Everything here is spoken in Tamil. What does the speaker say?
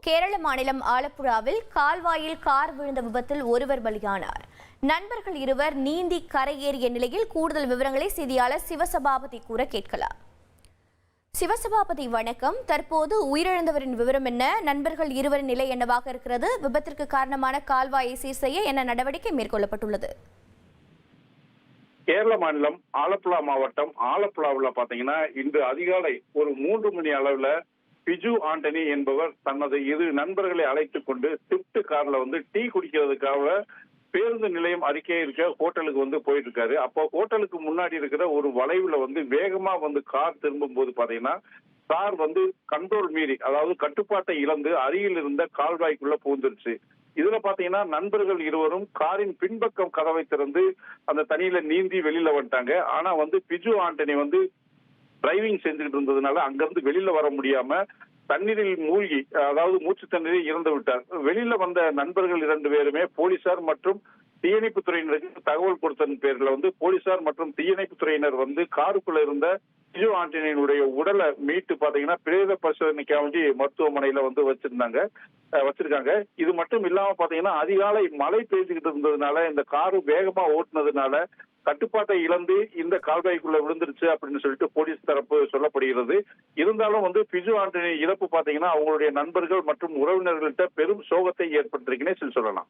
கேரள மாநிலம் ஆலப்புழாவில் கால்வாயில் கார் விழுந்த விபத்தில் ஒருவர் பலியானார். நண்பர்கள் இருவர் நீந்தி கரையேறிய நிலையில் கூடுதல் விவரங்களை செய்தியாளர் சிவசபாபதி கூற கேட்கலாம். சிவசபாபதி வணக்கம். தற்போது உயிரிழந்தவரின் விவரம் என்ன? நண்பர்கள் இருவரின் நிலை என்னவாக இருக்கிறது? விபத்திற்கு காரணமான கால்வாயை சீர் செய்ய என்ன நடவடிக்கை மேற்கொள்ளப்பட்டுள்ளது? கேரள மாநிலம் ஆலப்புழா மாவட்டம் ஆலப்புழாவில் பாத்தீங்கன்னா இன்று அதிகாலை ஒரு 3 மணி அளவுல பிஜு ஆண்டனி என்பவர் தனது இரு நண்பர்களை அழைத்துக் கொண்டு ஸ்விஃப்ட் கார்ல டீ குடிக்கிறதுக்காக பேருந்து நிலையம் அறிக்கை இருக்க ஹோட்டலுக்கு போயிட்டு இருக்காரு. அப்போ ஹோட்டலுக்கு முன்னாடி இருக்கிற ஒரு வளைவுல வேகமா கார் திரும்பும் போது பாத்தீங்கன்னா கார் கண்ட்ரோல் மீறி, அதாவது கட்டுப்பாட்டை இழந்து அருகில் இருந்த கால்வாய்க்குள்ள புகுந்துருச்சு. இதுல பாத்தீங்கன்னா நண்பர்கள் இருவரும் காரின் பின்பக்கம் கதவை திறந்து அந்த தண்ணியில நீந்தி வெளியில வந்துட்டாங்க. ஆனா பிஜு ஆண்டனி டிரைவிங் செஞ்சுக்கிட்டு இருந்ததுனால அங்கிருந்து வெளியில வர முடியாம தண்ணீரில் மூழ்கி, அதாவது மூச்சு தண்ணீரில் இறந்து விட்டார். வெளியில வந்த நண்பர்கள் 2 பேருமே போலீசார் மற்றும் தீயணைப்பு துறையினருக்கு தகவல் கொடுத்ததன் பேர்ல போலீசார் மற்றும் தீயணைப்பு துறையினர் காருக்குள்ள இருந்த பிஜு ஆண்டனியினுடைய உடலை மீட்டு பாத்தீங்கன்னா பிரேத பரிசோதனைக்காக மருத்துவமனையில வச்சிருக்காங்க. இது மட்டும் இல்லாம பாத்தீங்கன்னா அதிகாலை மழை பெய்துகிட்டு இருந்ததுனால இந்த காரு வேகமா ஓட்டுனதுனால கட்டுப்பாட்டை இழந்து இந்த கால்வாய்க்குள்ள விழுந்துருச்சு அப்படின்னு சொல்லிட்டு போலீஸ் தரப்பு சொல்லப்படுகிறது. இருந்தாலும் பிஜு ஆண்டனி இறப்பு பாத்தீங்கன்னா அவங்களுடைய நண்பர்கள் மற்றும் உறவினர்கள்ட்ட பெரும் சோகத்தை ஏற்பட்டிருக்குன்னே சொல்லலாம்.